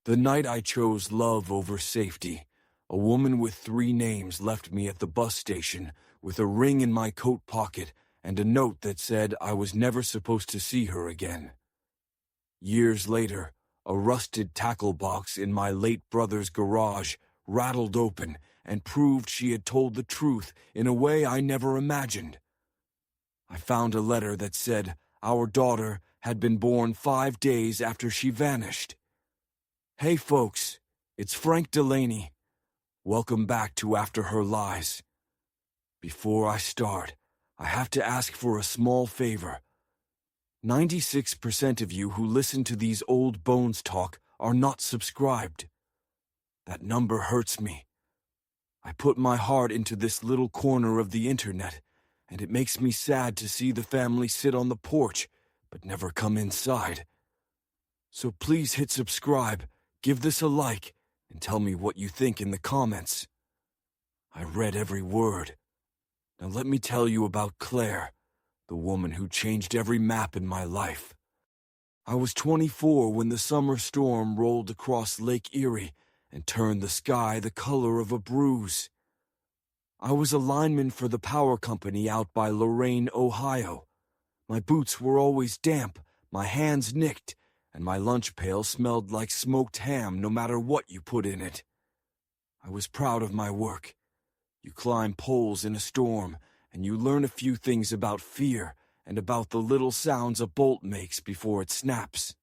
The night I chose love over safety, a woman with 3 names left me at the bus station with a ring in my coat pocket and a note that said I was never supposed to see her again. Years later, a rusted tackle box in my late brother's garage rattled open and proved she had told the truth in a way I never imagined. I found a letter that said our daughter had been born 5 days after she vanished. Hey folks, it's Frank Delaney. Welcome back to After Her Lies. Before I start, I have to ask for a small favor. 96% of you who listen to these old bones talk are not subscribed. That number hurts me. I put my heart into this little corner of the internet, and it makes me sad to see the family sit on the porch, but never come inside. So please hit subscribe, give this a like, and tell me what you think in the comments. I read every word. Now let me tell you about Claire, the woman who changed every map in my life. I was 24 when the summer storm rolled across Lake Erie and turned the sky the color of a bruise. I was a lineman for the power company out by Lorain, Ohio. My boots were always damp, my hands nicked, and my lunch pail smelled like smoked ham no matter what you put in it. I was proud of my work. You climb poles in a storm, and you learn a few things about fear and about the little sounds a bolt makes before it snaps.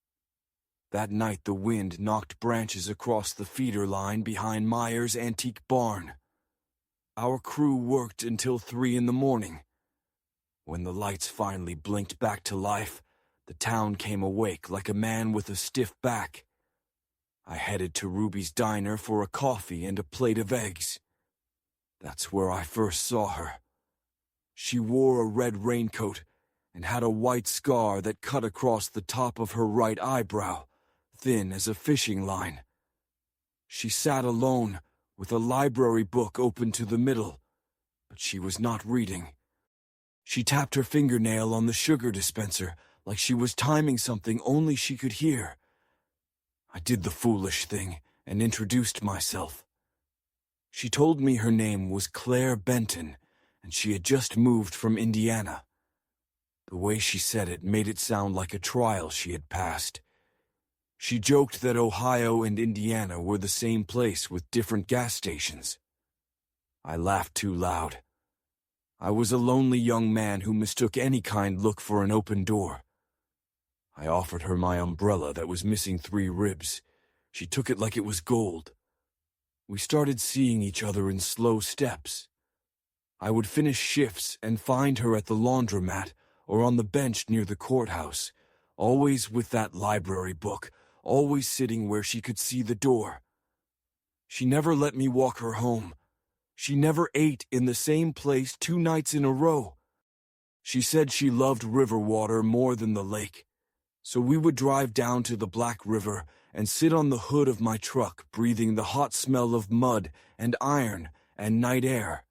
That night the wind knocked branches across the feeder line behind Meyer's antique barn. Our crew worked until 3 in the morning. When the lights finally blinked back to life, the town came awake like a man with a stiff back. I headed to Ruby's diner for a coffee and a plate of eggs. That's where I first saw her. She wore a red raincoat and had a white scar that cut across the top of her right eyebrow, thin as a fishing line. She sat alone, with a library book open to the middle, but she was not reading. She tapped her fingernail on the sugar dispenser like she was timing something only she could hear. I did the foolish thing and introduced myself. She told me her name was Claire Benton, and she had just moved from Indiana. The way she said it made it sound like a trial she had passed. She joked that Ohio and Indiana were the same place with different gas stations. I laughed too loud. I was a lonely young man who mistook any kind look for an open door. I offered her my umbrella that was missing 3 ribs. She took it like it was gold. We started seeing each other in slow steps. I would finish shifts and find her at the laundromat or on the bench near the courthouse, always with that library book, always sitting where she could see the door. She never let me walk her home. She never ate in the same place 2 nights in a row. She said she loved river water more than the lake, so we would drive down to the Black River and sit on the hood of my truck, breathing the hot smell of mud and iron and night air.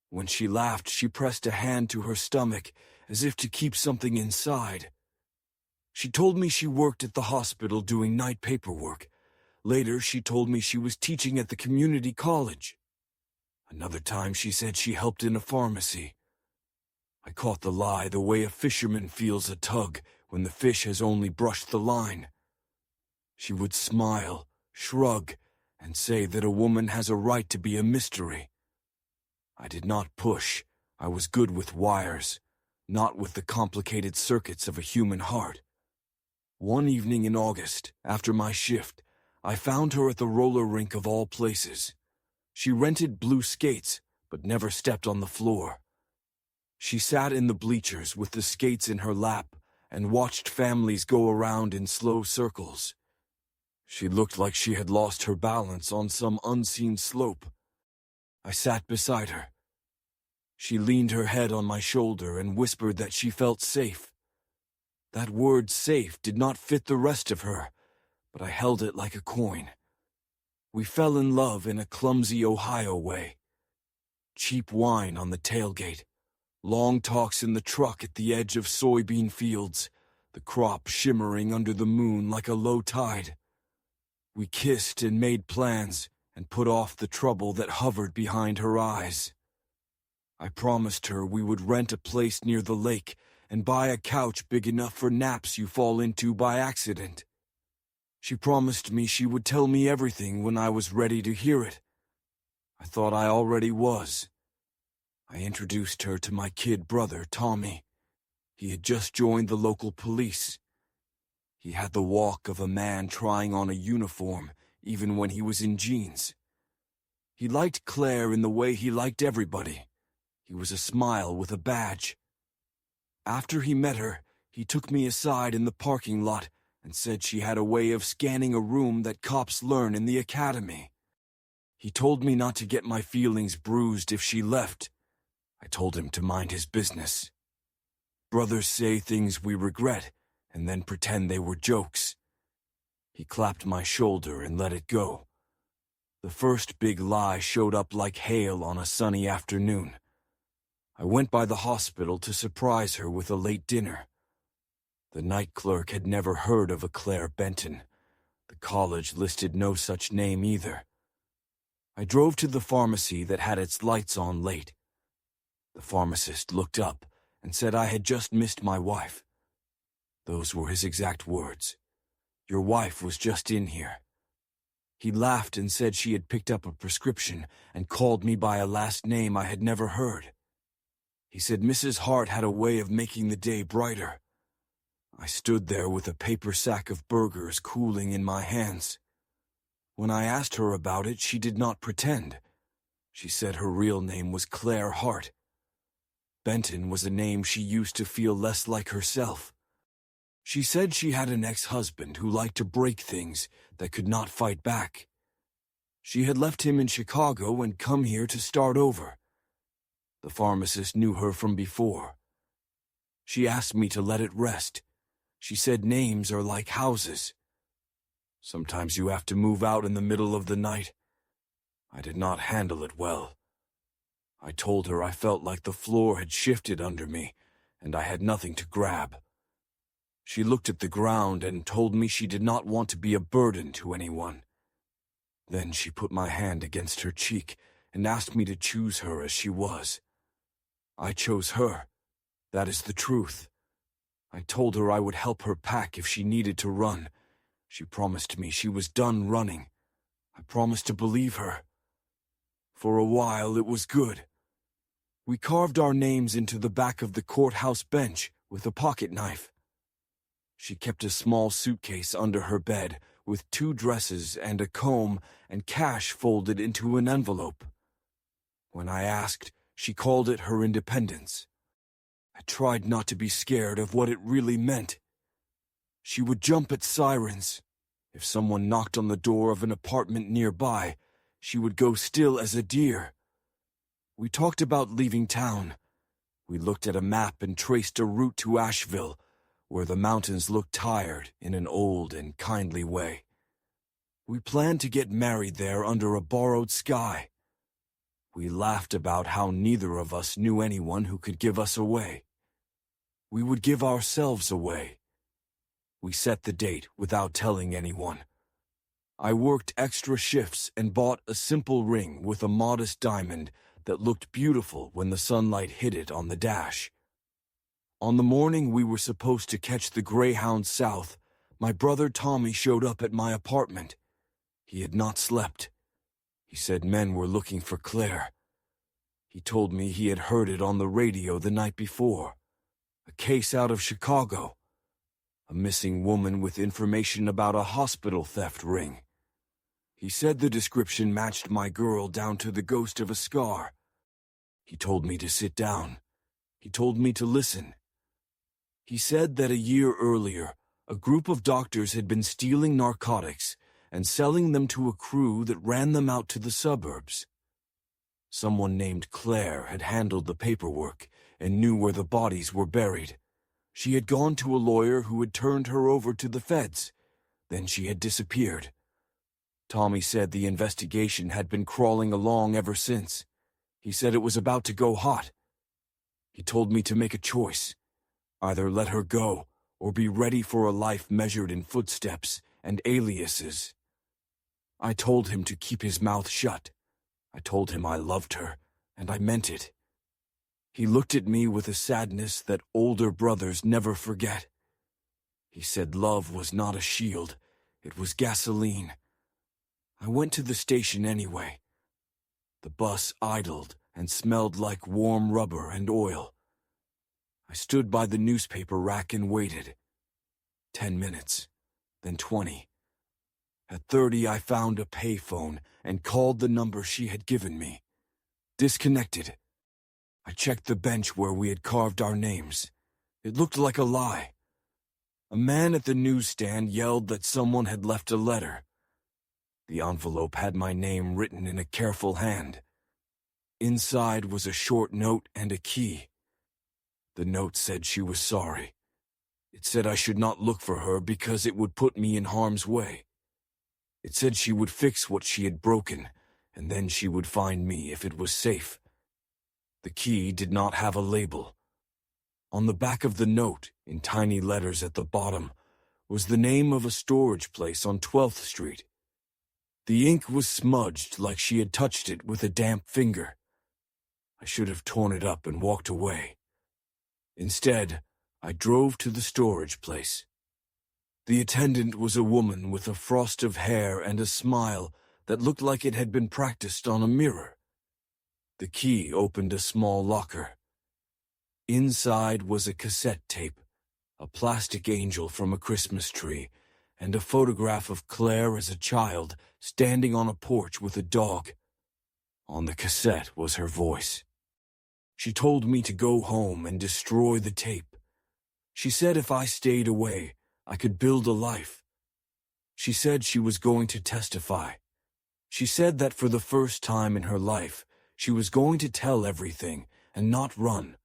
When she laughed, she pressed a hand to her stomach as if to keep something inside. She told me she worked at the hospital doing night paperwork. Later, she told me she was teaching at the community college. Another time, she said she helped in a pharmacy. I caught the lie the way a fisherman feels a tug when the fish has only brushed the line. She would smile, shrug, and say that a woman has a right to be a mystery. I did not push. I was good with wires, not with the complicated circuits of a human heart. One evening in August, after my shift, I found her at the roller rink of all places. She rented blue skates, but never stepped on the floor. She sat in the bleachers with the skates in her lap and watched families go around in slow circles. She looked like she had lost her balance on some unseen slope. I sat beside her. She leaned her head on my shoulder and whispered that she felt safe. That word safe did not fit the rest of her, but I held it like a coin. We fell in love in a clumsy Ohio way. Cheap wine on the tailgate, long talks in the truck at the edge of soybean fields, the crop shimmering under the moon like a low tide. We kissed and made plans and put off the trouble that hovered behind her eyes. I promised her we would rent a place near the lake and buy a couch big enough for naps you fall into by accident. She promised me she would tell me everything when I was ready to hear it. I thought I already was. I introduced her to my kid brother, Tommy. He had just joined the local police. He had the walk of a man trying on a uniform, even when he was in jeans. He liked Claire in the way he liked everybody. He was a smile with a badge. After he met her, he took me aside in the parking lot and said she had a way of scanning a room that cops learn in the academy. He told me not to get my feelings bruised if she left. I told him to mind his business. Brothers say things we regret and then pretend they were jokes. He clapped my shoulder and let it go. The first big lie showed up like hail on a sunny afternoon. I went by the hospital to surprise her with a late dinner. The night clerk had never heard of a Claire Benton. The college listed no such name either. I drove to the pharmacy that had its lights on late. The pharmacist looked up and said I had just missed my wife. Those were his exact words. Your wife was just in here. He laughed and said she had picked up a prescription and called me by a last name I had never heard. He said Mrs. Hart had a way of making the day brighter. I stood there with a paper sack of burgers cooling in my hands. When I asked her about it, she did not pretend. She said her real name was Claire Hart. Benton was a name she used to feel less like herself. She said she had an ex-husband who liked to break things that could not fight back. She had left him in Chicago and come here to start over. The pharmacist knew her from before. She asked me to let it rest. She said names are like houses. Sometimes you have to move out in the middle of the night. I did not handle it well. I told her I felt like the floor had shifted under me, and I had nothing to grab. She looked at the ground and told me she did not want to be a burden to anyone. Then she put my hand against her cheek and asked me to choose her as she was. I chose her. That is the truth. I told her I would help her pack if she needed to run. She promised me she was done running. I promised to believe her. For a while it was good. We carved our names into the back of the courthouse bench with a pocket knife. She kept a small suitcase under her bed with 2 dresses and a comb and cash folded into an envelope. When I asked, she called it her independence. I tried not to be scared of what it really meant. She would jump at sirens. If someone knocked on the door of an apartment nearby, she would go still as a deer. We talked about leaving town. We looked at a map and traced a route to Asheville, where the mountains looked tired in an old and kindly way. We planned to get married there under a borrowed sky. We laughed about how neither of us knew anyone who could give us away. We would give ourselves away. We set the date without telling anyone. I worked extra shifts and bought a simple ring with a modest diamond that looked beautiful when the sunlight hit it on the dash. On the morning we were supposed to catch the Greyhound south, my brother Tommy showed up at my apartment. He had not slept. He said men were looking for Claire. He told me he had heard it on the radio the night before. A case out of Chicago. A missing woman with information about a hospital theft ring. He said the description matched my girl down to the ghost of a scar. He told me to sit down. He told me to listen. He said that a year earlier, a group of doctors had been stealing narcotics and selling them to a crew that ran them out to the suburbs. Someone named Claire had handled the paperwork and knew where the bodies were buried. She had gone to a lawyer who had turned her over to the feds. Then she had disappeared. Tommy said the investigation had been crawling along ever since. He said it was about to go hot. He told me to make a choice. Either let her go or be ready for a life measured in footsteps and aliases. I told him to keep his mouth shut. I told him I loved her, and I meant it. He looked at me with a sadness that older brothers never forget. He said love was not a shield, it was gasoline. I went to the station anyway. The bus idled and smelled like warm rubber and oil. I stood by the newspaper rack and waited. 10 minutes, then 20. At 30, I found a payphone and called the number she had given me. Disconnected. I checked the bench where we had carved our names. It looked like a lie. A man at the newsstand yelled that someone had left a letter. The envelope had my name written in a careful hand. Inside was a short note and a key. The note said she was sorry. It said I should not look for her because it would put me in harm's way. It said she would fix what she had broken, and then she would find me if it was safe. The key did not have a label. On the back of the note, in tiny letters at the bottom, was the name of a storage place on 12th Street. The ink was smudged like she had touched it with a damp finger. I should have torn it up and walked away. Instead, I drove to the storage place. The attendant was a woman with a frost of hair and a smile that looked like it had been practiced on a mirror. The key opened a small locker. Inside was a cassette tape, a plastic angel from a Christmas tree, and a photograph of Claire as a child standing on a porch with a dog. On the cassette was her voice. She told me to go home and destroy the tape. She said if I stayed away, I could build a life. She said she was going to testify. She said that for the first time in her life, she was going to tell everything and not run.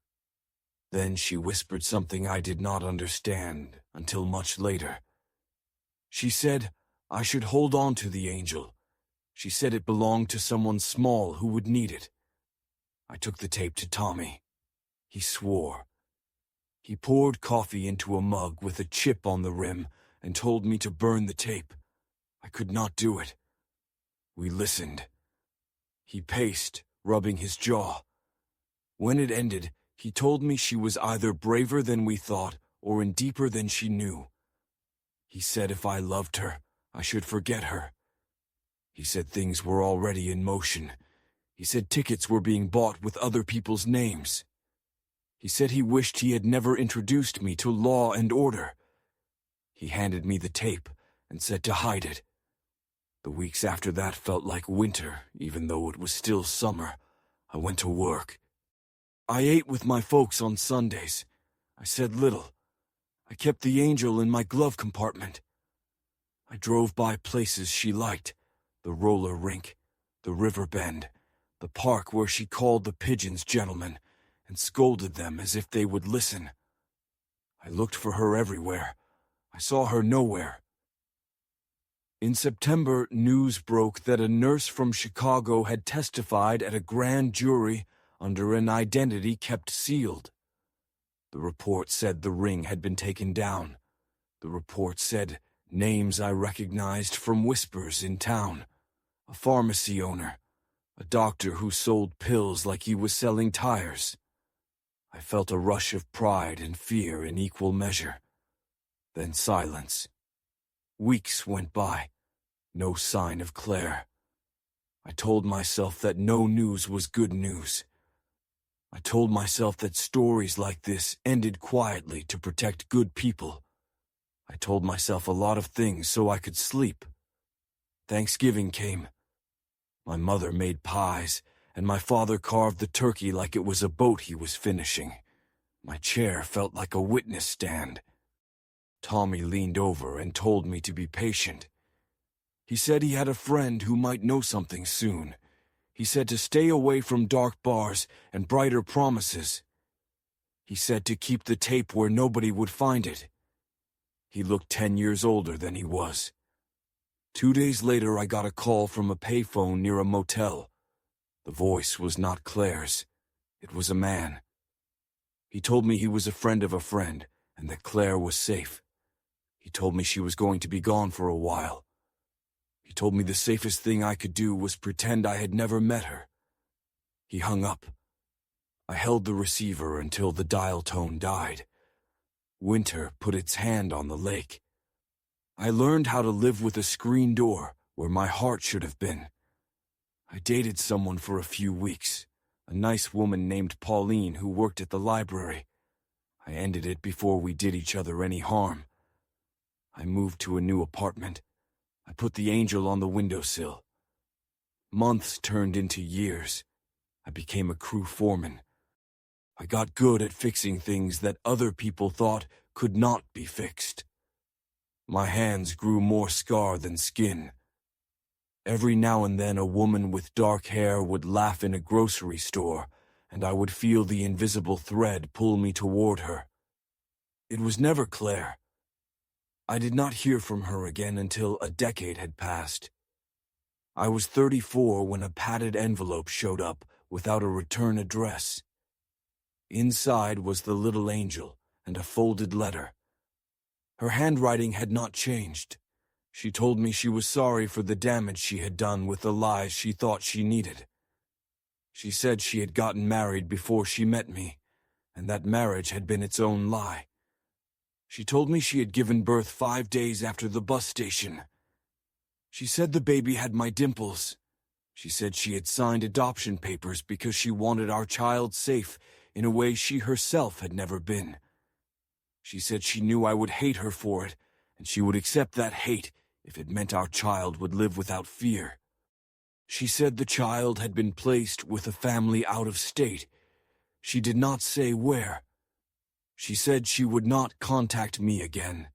Then she whispered something I did not understand until much later. She said I should hold on to the angel. She said it belonged to someone small who would need it. I took the tape to Tommy. He swore. He poured coffee into a mug with a chip on the rim and told me to burn the tape. I could not do it. We listened. He paced, rubbing his jaw. When it ended, he told me she was either braver than we thought or in deeper than she knew. He said if I loved her, I should forget her. He said things were already in motion. He said tickets were being bought with other people's names. He said he wished he had never introduced me to law and order. He handed me the tape and said to hide it. The weeks after that felt like winter, even though it was still summer. I went to work. I ate with my folks on Sundays. I said little. I kept the angel in my glove compartment. I drove by places she liked, the roller rink, the river bend, the park where she called the pigeons gentlemen, and scolded them as if they would listen. I looked for her everywhere. I saw her nowhere. In September, news broke that a nurse from Chicago had testified at a grand jury under an identity kept sealed. The report said the ring had been taken down. The report said names I recognized from whispers in town. A pharmacy owner, a doctor who sold pills like he was selling tires. I felt a rush of pride and fear in equal measure. Then silence. Weeks went by. No sign of Claire. I told myself that no news was good news. I told myself that stories like this ended quietly to protect good people. I told myself a lot of things so I could sleep. Thanksgiving came. My mother made pies, and my father carved the turkey like it was a boat he was finishing. My chair felt like a witness stand. Tommy leaned over and told me to be patient. He said he had a friend who might know something soon. He said to stay away from dark bars and brighter promises. He said to keep the tape where nobody would find it. He looked 10 years older than he was. 2 days later, I got a call from a payphone near a motel. The voice was not Claire's. It was a man. He told me he was a friend of a friend, and that Claire was safe. He told me she was going to be gone for a while. He He told me the safest thing I could do was pretend I had never met her. He hung up. I held the receiver until the dial tone died. Winter put its hand on the lake. I learned how to live with a screen door where my heart should have been. I dated someone for a few weeks, a nice woman named Pauline who worked at the library. I ended it before we did each other any harm. I moved to a new apartment. I put the angel on the windowsill. Months turned into years. I became a crew foreman. I got good at fixing things that other people thought could not be fixed. My hands grew more scar than skin. Every now and then a woman with dark hair would laugh in a grocery store, and I would feel the invisible thread pull me toward her. It was never Claire. I did not hear from her again until a decade had passed. I was 34 when a padded envelope showed up without a return address. Inside was the little angel and a folded letter. Her handwriting had not changed. She told me she was sorry for the damage she had done with the lies she thought she needed. She said she had gotten married before she met me, and that marriage had been its own lie. She told me she had given birth 5 days after the bus station. She said the baby had my dimples. She said she had signed adoption papers because she wanted our child safe in a way she herself had never been. She said she knew I would hate her for it, and she would accept that hate if it meant our child would live without fear. She said the child had been placed with a family out of state. She did not say where. She said she would not contact me again.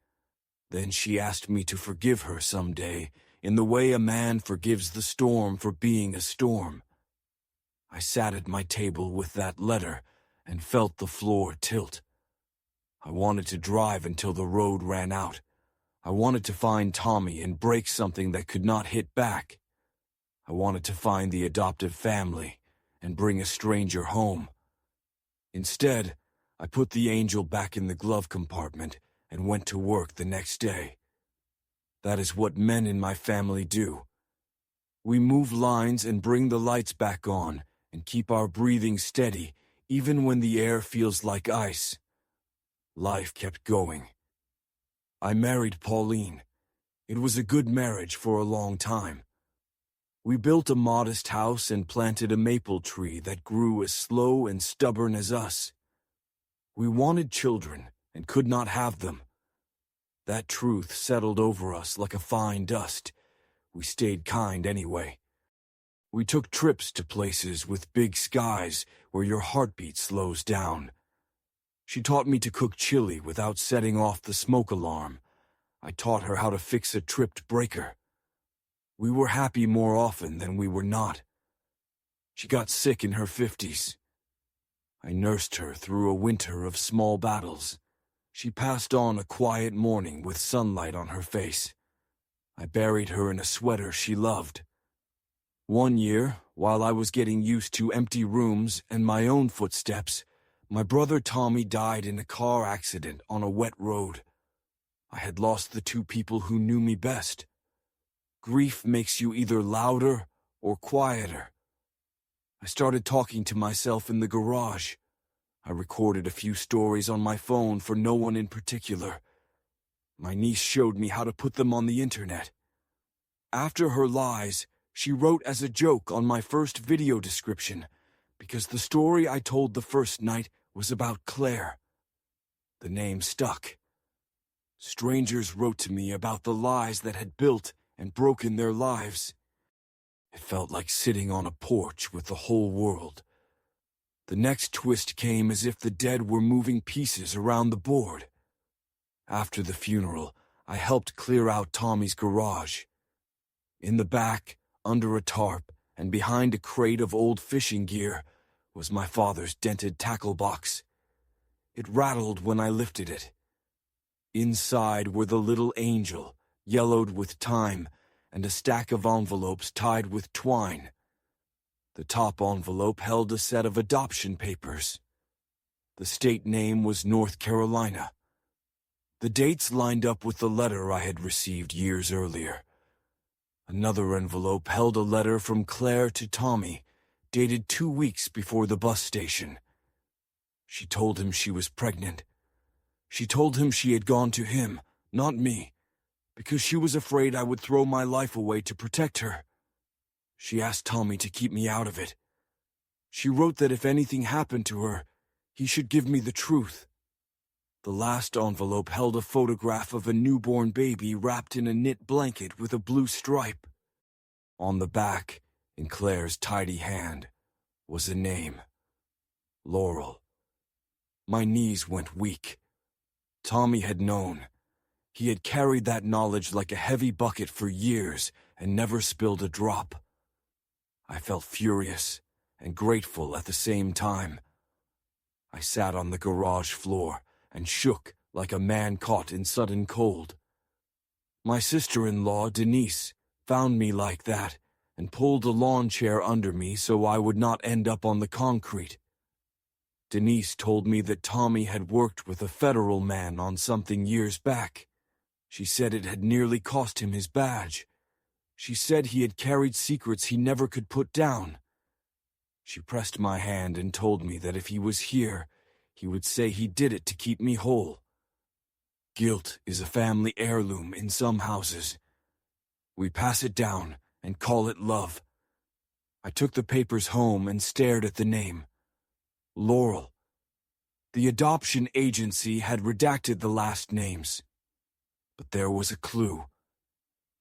Then she asked me to forgive her someday, in the way a man forgives the storm for being a storm. I sat at my table with that letter and felt the floor tilt. I wanted to drive until the road ran out. I wanted to find Tommy and break something that could not hit back. I wanted to find the adoptive family and bring a stranger home. Instead, I put the angel back in the glove compartment and went to work the next day. That is what men in my family do. We move lines and bring the lights back on and keep our breathing steady even when the air feels like ice. Life kept going. I married Pauline. It was a good marriage for a long time. We built a modest house and planted a maple tree that grew as slow and stubborn as us. We wanted children and could not have them. That truth settled over us like a fine dust. We stayed kind anyway. We took trips to places with big skies where your heartbeat slows down. She taught me to cook chili without setting off the smoke alarm. I taught her how to fix a tripped breaker. We were happy more often than we were not. She got sick in her 50s. I nursed her through a winter of small battles. She passed on a quiet morning with sunlight on her face. I buried her in a sweater she loved. One year, while I was getting used to empty rooms and my own footsteps, my brother Tommy died in a car accident on a wet road. I had lost the two people who knew me best. Grief makes you either louder or quieter. I started talking to myself in the garage. I recorded a few stories on my phone for no one in particular. My niece showed me how to put them on the internet. After her lies, she wrote as a joke on my first video description, because the story I told the first night was about Claire. The name stuck. Strangers wrote to me about the lies that had built and broken their lives. It felt like sitting on a porch with the whole world. The next twist came as if the dead were moving pieces around the board. After the funeral, I helped clear out Tommy's garage. In the back, under a tarp, and behind a crate of old fishing gear, was my father's dented tackle box. It rattled when I lifted it. Inside were the little angel, yellowed with time, and a stack of envelopes tied with twine. The top envelope held a set of adoption papers. The state name was North Carolina. The dates lined up with the letter I had received years earlier. Another envelope held a letter from Claire to Tommy, dated 2 weeks before the bus station. She told him she was pregnant. She told him she had gone to him, not me, because she was afraid I would throw my life away to protect her. She asked Tommy to keep me out of it. She wrote that if anything happened to her, he should give me the truth. The last envelope held a photograph of a newborn baby wrapped in a knit blanket with a blue stripe. On the back, in Claire's tidy hand, was a name. Laurel. My knees went weak. Tommy had known. He had carried that knowledge like a heavy bucket for years and never spilled a drop. I felt furious and grateful at the same time. I sat on the garage floor and shook like a man caught in sudden cold. My sister-in-law, Denise, found me like that and pulled a lawn chair under me so I would not end up on the concrete. Denise told me that Tommy had worked with a federal man on something years back. She said it had nearly cost him his badge. She said he had carried secrets he never could put down. She pressed my hand and told me that if he was here, he would say he did it to keep me whole. Guilt is a family heirloom in some houses. We pass it down and call it love. I took the papers home and stared at the name. Laurel. The adoption agency had redacted the last names. But there was a clue.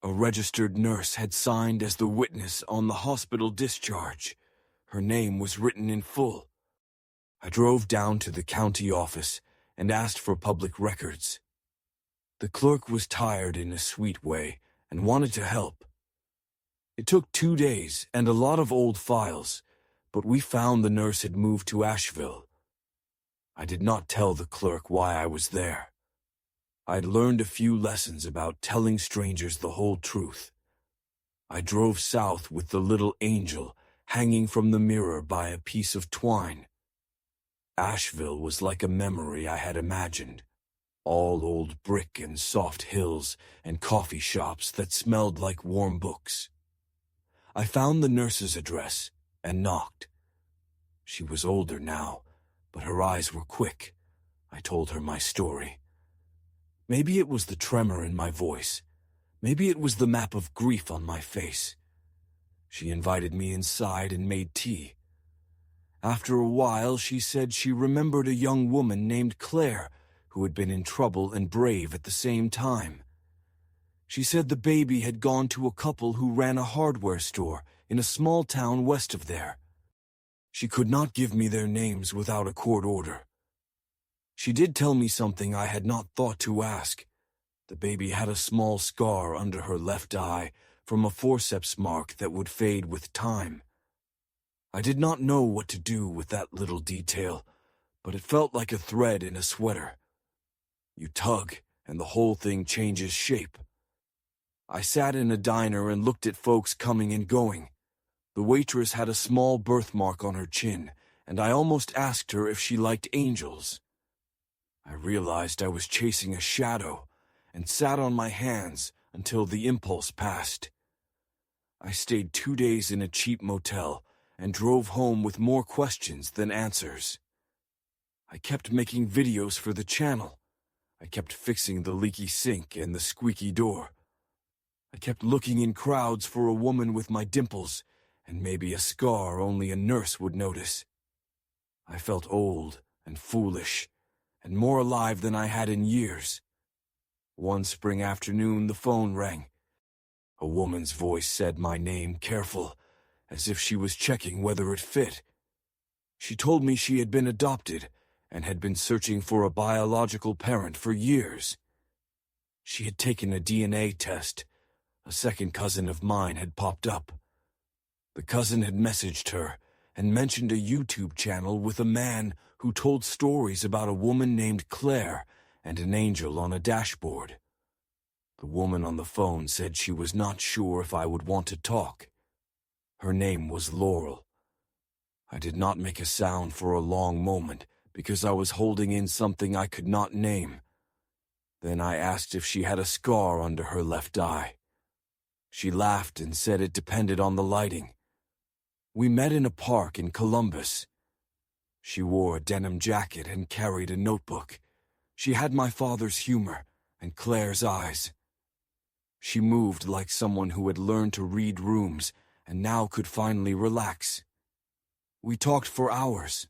A registered nurse had signed as the witness on the hospital discharge. Her name was written in full. I drove down to the county office and asked for public records. The clerk was tired in a sweet way and wanted to help. It took 2 days and a lot of old files, but we found the nurse had moved to Asheville. I did not tell the clerk why I was there. I'd learned a few lessons about telling strangers the whole truth. I drove south with the little angel hanging from the mirror by a piece of twine. Asheville was like a memory I had imagined. All old brick and soft hills and coffee shops that smelled like warm books. I found the nurse's address and knocked. She was older now, but her eyes were quick. I told her my story. Maybe it was the tremor in my voice. Maybe it was the map of grief on my face. She invited me inside and made tea. After a while, she said she remembered a young woman named Claire who had been in trouble and brave at the same time. She said the baby had gone to a couple who ran a hardware store in a small town west of there. She could not give me their names without a court order. She did tell me something I had not thought to ask. The baby had a small scar under her left eye from a forceps mark that would fade with time. I did not know what to do with that little detail, but it felt like a thread in a sweater. You tug, and the whole thing changes shape. I sat in a diner and looked at folks coming and going. The waitress had a small birthmark on her chin, and I almost asked her if she liked angels. I realized I was chasing a shadow, and sat on my hands until the impulse passed. I stayed 2 days in a cheap motel, and drove home with more questions than answers. I kept making videos for the channel. I kept fixing the leaky sink and the squeaky door. I kept looking in crowds for a woman with my dimples, and maybe a scar only a nurse would notice. I felt old and foolish, and more alive than I had in years. One spring afternoon, the phone rang. A woman's voice said my name, careful, as if she was checking whether it fit. She told me she had been adopted and had been searching for a biological parent for years. She had taken a DNA test. A second cousin of mine had popped up. The cousin had messaged her and mentioned a YouTube channel with a man who told stories about a woman named Claire and an angel on a dashboard. The woman on the phone said she was not sure if I would want to talk. Her name was Laurel. I did not make a sound for a long moment because I was holding in something I could not name. Then I asked if she had a scar under her left eye. She laughed and said it depended on the lighting. We met in a park in Columbus. She wore a denim jacket and carried a notebook. She had my father's humor and Claire's eyes. She moved like someone who had learned to read rooms and now could finally relax. We talked for hours.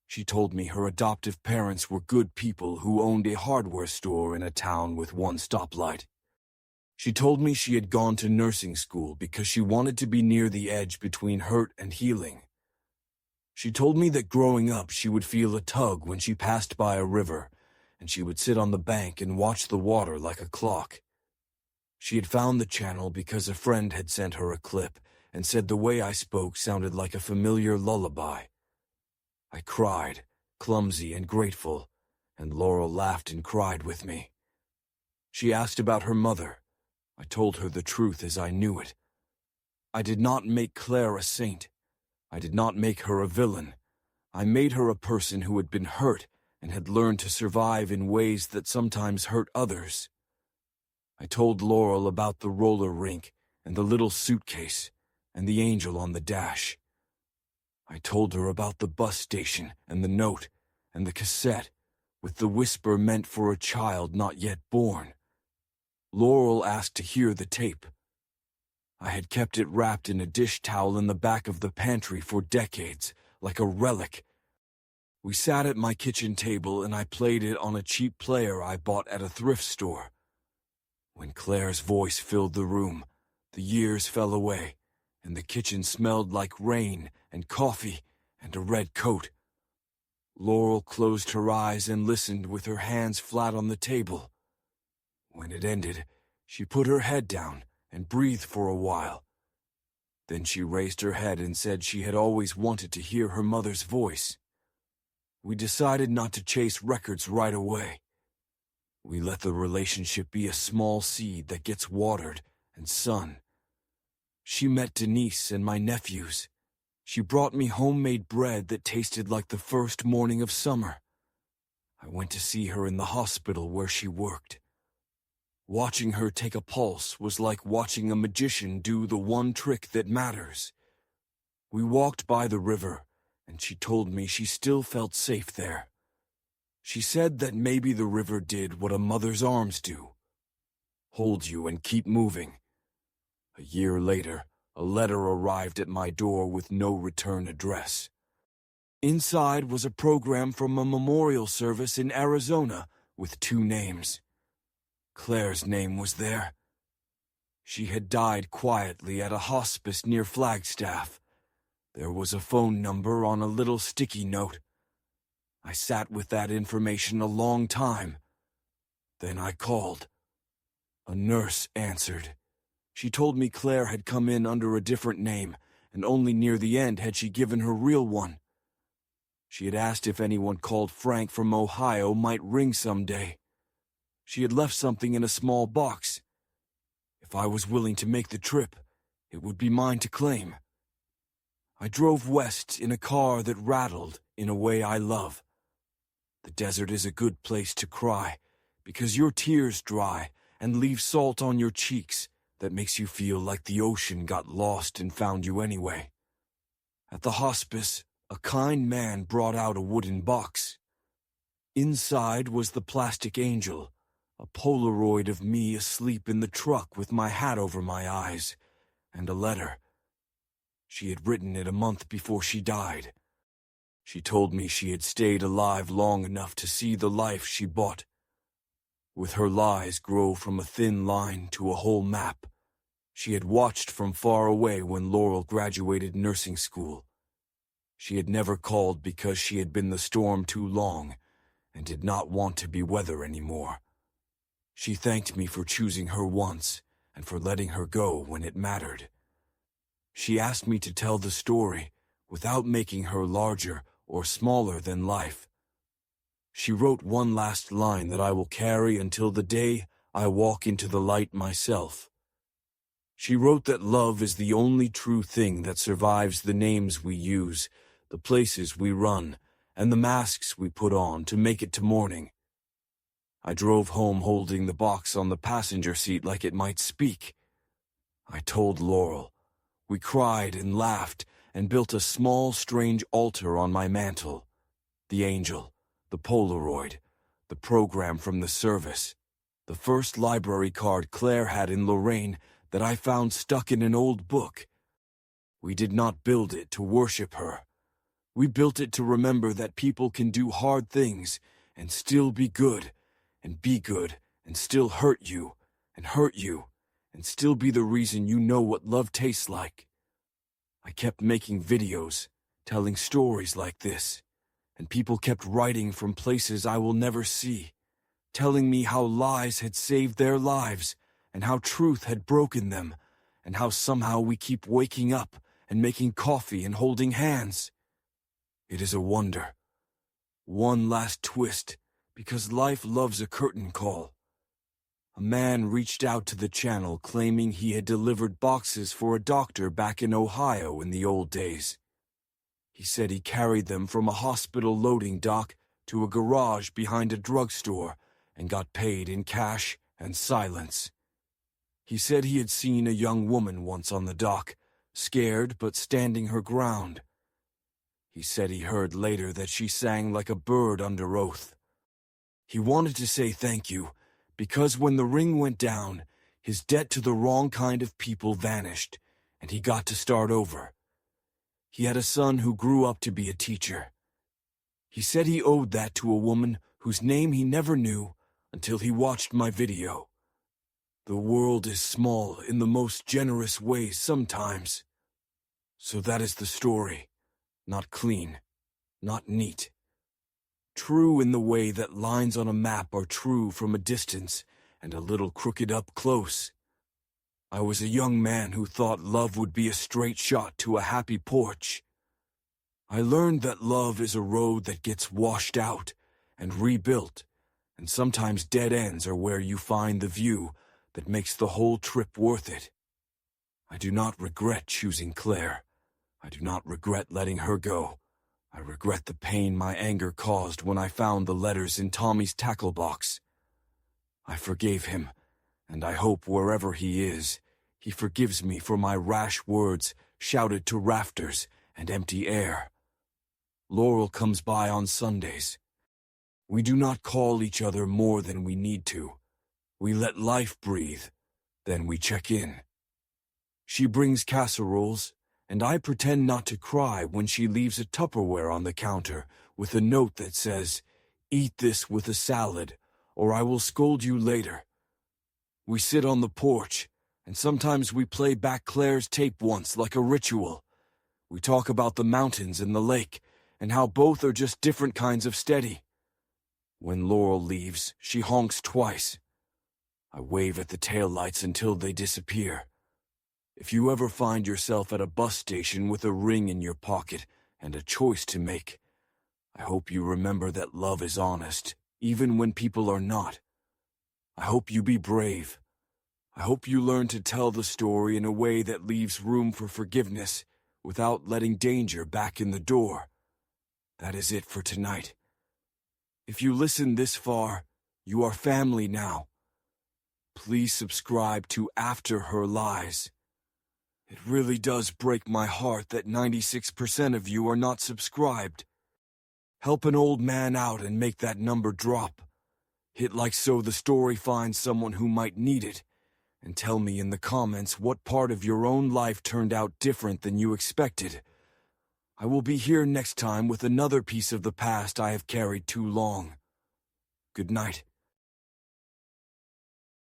She told me her adoptive parents were good people who owned a hardware store in a town with one stoplight. She told me she had gone to nursing school because she wanted to be near the edge between hurt and healing. She told me that growing up she would feel a tug when she passed by a river, and she would sit on the bank and watch the water like a clock. She had found the channel because a friend had sent her a clip and said the way I spoke sounded like a familiar lullaby. I cried, clumsy and grateful, and Laurel laughed and cried with me. She asked about her mother. I told her the truth as I knew it. I did not make Claire a saint. I did not make her a villain. I made her a person who had been hurt and had learned to survive in ways that sometimes hurt others. I told Laurel about the roller rink and the little suitcase and the angel on the dash. I told her about the bus station and the note and the cassette with the whisper meant for a child not yet born. Laurel asked to hear the tape. I had kept it wrapped in a dish towel in the back of the pantry for decades, like a relic. We sat at my kitchen table and I played it on a cheap player I bought at a thrift store. When Claire's voice filled the room, the years fell away, and the kitchen smelled like rain and coffee and a red coat. Laurel closed her eyes and listened with her hands flat on the table. When it ended, she put her head down and breathed for a while. Then she raised her head and said she had always wanted to hear her mother's voice. We decided not to chase records right away. We let the relationship be a small seed that gets watered and sun. She met Denise and my nephews. She brought me homemade bread that tasted like the first morning of summer. I went to see her in the hospital where she worked. Watching her take a pulse was like watching a magician do the one trick that matters. We walked by the river, and she told me she still felt safe there. She said that maybe the river did what a mother's arms do. Hold you and keep moving. A year later, a letter arrived at my door with no return address. Inside was a program from a memorial service in Arizona with 2 names. Claire's name was there. She had died quietly at a hospice near Flagstaff. There was a phone number on a little sticky note. I sat with that information a long time. Then I called. A nurse answered. She told me Claire had come in under a different name, and only near the end had she given her real one. She had asked if anyone called Frank from Ohio might ring someday. She had left something in a small box. If I was willing to make the trip, it would be mine to claim. I drove west in a car that rattled in a way I love. The desert is a good place to cry, because your tears dry and leave salt on your cheeks that makes you feel like the ocean got lost and found you anyway. At the hospice, a kind man brought out a wooden box. Inside was the plastic angel, a Polaroid of me asleep in the truck with my hat over my eyes, and a letter. She had written it a month before she died. She told me she had stayed alive long enough to see the life she bought. With her lies grow from a thin line to a whole map. She had watched from far away when Laurel graduated nursing school. She had never called because she had been the storm too long and did not want to be weather anymore. She thanked me for choosing her once and for letting her go when it mattered. She asked me to tell the story without making her larger or smaller than life. She wrote one last line that I will carry until the day I walk into the light myself. She wrote that love is the only true thing that survives the names we use, the places we run, and the masks we put on to make it to morning. I drove home holding the box on the passenger seat like it might speak. I told Laurel. We cried and laughed and built a small, strange altar on my mantle. The angel, the Polaroid, the program from the service, the first library card Claire had in Lorraine that I found stuck in an old book. We did not build it to worship her. We built it to remember that people can do hard things and still be good and still hurt you and still be the reason you know what love tastes like. I kept making videos, telling stories like this, and people kept writing from places I will never see, telling me how lies had saved their lives and how truth had broken them, and how somehow we keep waking up and making coffee and holding hands. It is a wonder. One last twist, because life loves a curtain call. A man reached out to the channel claiming he had delivered boxes for a doctor back in Ohio in the old days. He said he carried them from a hospital loading dock to a garage behind a drugstore and got paid in cash and silence. He said he had seen a young woman once on the dock, scared but standing her ground. He said he heard later that she sang like a bird under oath. He wanted to say thank you, because when the ring went down, his debt to the wrong kind of people vanished, and he got to start over. He had a son who grew up to be a teacher. He said he owed that to a woman whose name he never knew until he watched my video. The world is small in the most generous ways sometimes. So that is the story. Not clean, not neat. True in the way that lines on a map are true from a distance and a little crooked up close. I was a young man who thought love would be a straight shot to a happy porch. I learned that love is a road that gets washed out and rebuilt, and sometimes dead ends are where you find the view that makes the whole trip worth it. I do not regret choosing Claire. I do not regret letting her go. I regret the pain my anger caused when I found the letters in Tommy's tackle box. I forgave him, and I hope wherever he is, he forgives me for my rash words shouted to rafters and empty air. Laurel comes by on Sundays. We do not call each other more than we need to. We let life breathe, then we check in. She brings casseroles, and I pretend not to cry when she leaves a Tupperware on the counter with a note that says, "Eat this with a salad, or I will scold you later." We sit on the porch, and sometimes we play back Claire's tape once like a ritual. We talk about the mountains and the lake, and how both are just different kinds of steady. When Laurel leaves, she honks twice. I wave at the taillights until they disappear. If you ever find yourself at a bus station with a ring in your pocket and a choice to make, I hope you remember that love is honest, even when people are not. I hope you be brave. I hope you learn to tell the story in a way that leaves room for forgiveness without letting danger back in the door. That is it for tonight. If you listen this far, you are family now. Please subscribe to After Her Lies. It really does break my heart that 96% of you are not subscribed. Help an old man out and make that number drop. Hit like so the story finds someone who might need it. And tell me in the comments what part of your own life turned out different than you expected. I will be here next time with another piece of the past I have carried too long. Good night.